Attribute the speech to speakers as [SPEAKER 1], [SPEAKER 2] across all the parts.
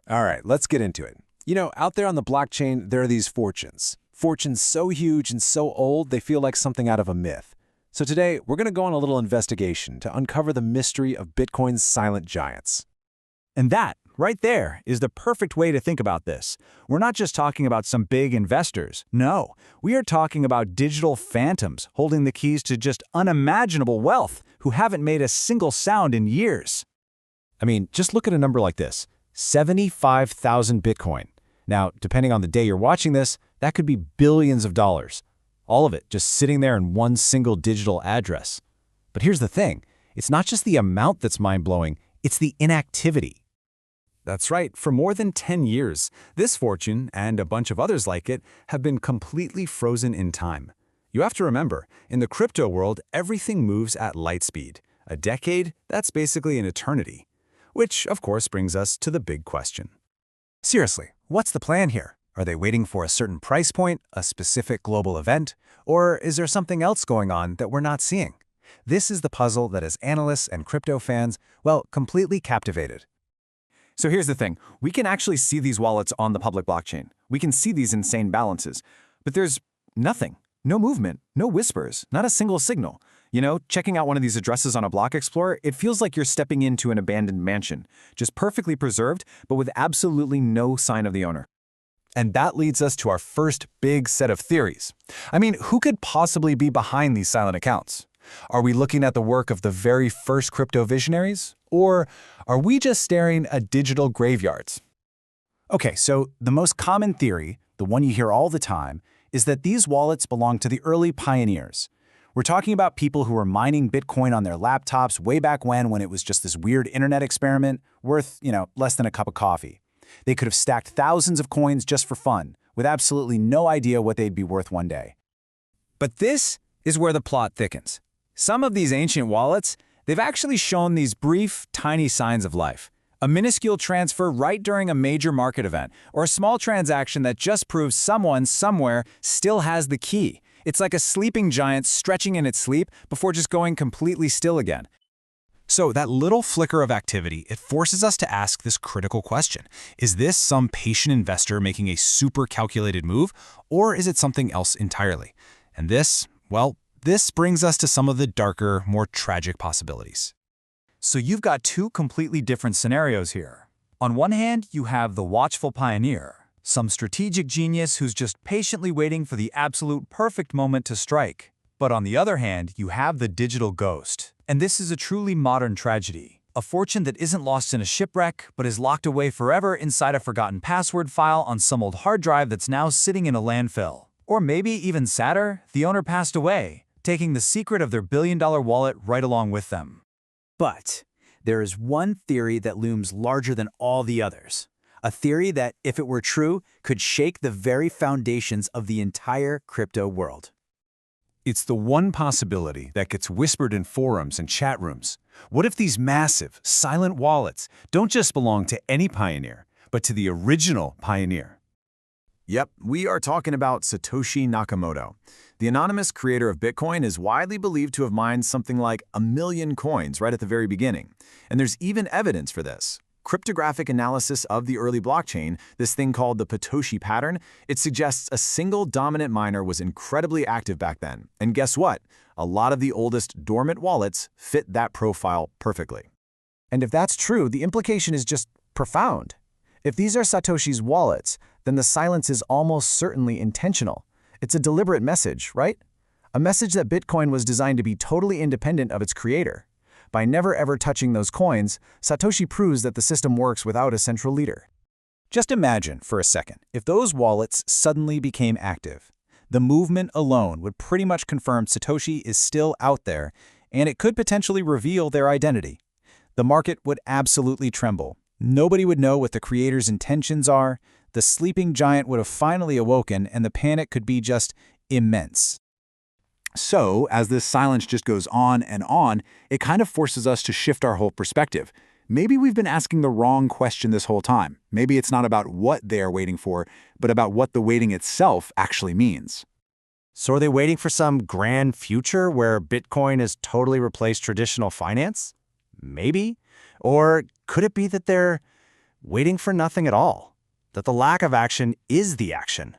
[SPEAKER 1] All right, let's get into it. Out there on the blockchain, there are these fortunes. Fortunes so huge and so old, they feel like something out of a myth. So today, we're going to go on a little investigation to uncover the mystery of Bitcoin's silent giants.
[SPEAKER 2] And that, right there, is the perfect way to think about this. We're not just talking about some big investors. No, we are talking about digital phantoms holding the keys to just unimaginable wealth who haven't made a single sound in years.
[SPEAKER 1] I mean, just look at a number like this, 75,000 Bitcoin. Now, depending on the day you're watching this, that could be billions of dollars. All of it just sitting there in one single digital address. But here's the thing, it's not just the amount that's mind-blowing, it's the inactivity.
[SPEAKER 2] That's right, for more than 10 years, this fortune, and a bunch of others like it, have been completely frozen in time. You have to remember, in the crypto world, everything moves at light speed. A decade, that's basically an eternity. Which, of course, brings us to the big question.
[SPEAKER 1] Seriously, what's the plan here? Are they waiting for a certain price point, a specific global event, or is there something else going on that we're not seeing? This is the puzzle that has analysts and crypto fans, well, completely captivated.
[SPEAKER 3] So here's the thing, we can actually see these wallets on the public blockchain. We can see these insane balances, but there's nothing, no movement, no whispers, not a single signal. Checking out one of these addresses on a block explorer, it feels like you're stepping into an abandoned mansion, just perfectly preserved, but with absolutely no sign of the owner.
[SPEAKER 1] And that leads us to our first big set of theories. I mean, who could possibly be behind these silent accounts? Are we looking at the work of the very first crypto visionaries? Or are we just staring at digital graveyards?
[SPEAKER 2] Okay, so the most common theory, the one you hear all the time, is that these wallets belong to the early pioneers. We're talking about people who were mining Bitcoin on their laptops way back when it was just this weird internet experiment worth, less than a cup of coffee. They could have stacked thousands of coins just for fun, with absolutely no idea what they'd be worth one day.
[SPEAKER 3] But this is where the plot thickens. Some of these ancient wallets, they've actually shown these brief, tiny signs of life. A minuscule transfer right during a major market event, or a small transaction that just proves someone somewhere still has the key. It's like a sleeping giant stretching in its sleep before just going completely still again.
[SPEAKER 1] So that little flicker of activity, it forces us to ask this critical question. Is this some patient investor making a super calculated move, or is it something else entirely? And this brings us to some of the darker, more tragic possibilities.
[SPEAKER 2] So you've got two completely different scenarios here. On one hand, you have the watchful pioneer, some strategic genius who's just patiently waiting for the absolute perfect moment to strike. But on the other hand, you have the digital ghost. And this is a truly modern tragedy. A fortune that isn't lost in a shipwreck, but is locked away forever inside a forgotten password file on some old hard drive that's now sitting in a landfill. Or maybe even sadder, the owner passed away, taking the secret of their billion-dollar wallet right along with them.
[SPEAKER 4] But there is one theory that looms larger than all the others. A theory that, if it were true, could shake the very foundations of the entire crypto world.
[SPEAKER 1] It's the one possibility that gets whispered in forums and chat rooms. What if these massive, silent wallets don't just belong to any pioneer, but to the original pioneer?
[SPEAKER 3] Yep, we are talking about Satoshi Nakamoto. The anonymous creator of Bitcoin is widely believed to have mined something like 1 million coins right at the very beginning. And there's even evidence for this. Cryptographic analysis of the early blockchain, this thing called the Satoshi pattern, it suggests a single dominant miner was incredibly active back then. And guess what? A lot of the oldest dormant wallets fit that profile perfectly.
[SPEAKER 5] And if that's true, the implication is just profound. If these are Satoshi's wallets, then the silence is almost certainly intentional. It's a deliberate message, right? A message that Bitcoin was designed to be totally independent of its creator. By never ever touching those coins, Satoshi proves that the system works without a central leader.
[SPEAKER 2] Just imagine for a second, if those wallets suddenly became active. The movement alone would pretty much confirm Satoshi is still out there, and it could potentially reveal their identity. The market would absolutely tremble. Nobody would know what the creator's intentions are. The sleeping giant would have finally awoken, and the panic could be just immense.
[SPEAKER 6] So, as this silence just goes on, it kind of forces us to shift our whole perspective. Maybe we've been asking the wrong question this whole time. Maybe it's not about what they are waiting for, but about what the waiting itself actually means.
[SPEAKER 4] So are they waiting for some grand future where Bitcoin has totally replaced traditional finance? Maybe. Or could it be that they're
[SPEAKER 5] waiting for nothing at all, that the lack of action is the action.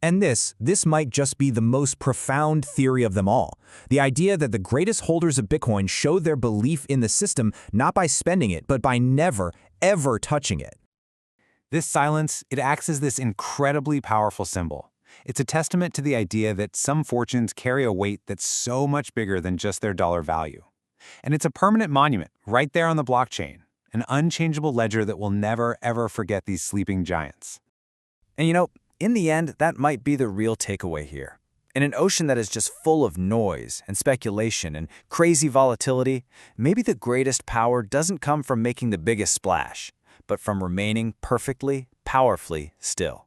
[SPEAKER 2] And this might just be the most profound theory of them all. The idea that the greatest holders of Bitcoin show their belief in the system not by spending it, but by never, ever touching it.
[SPEAKER 3] This silence, it acts as this incredibly powerful symbol. It's a testament to the idea that some fortunes carry a weight that's so much bigger than just their dollar value. And it's a permanent monument right there on the blockchain, an unchangeable ledger that will never, ever forget these sleeping giants.
[SPEAKER 4] And in the end, that might be the real takeaway here. In an ocean that is just full of noise and speculation and crazy volatility, maybe the greatest power doesn't come from making the biggest splash, but from remaining perfectly, powerfully still.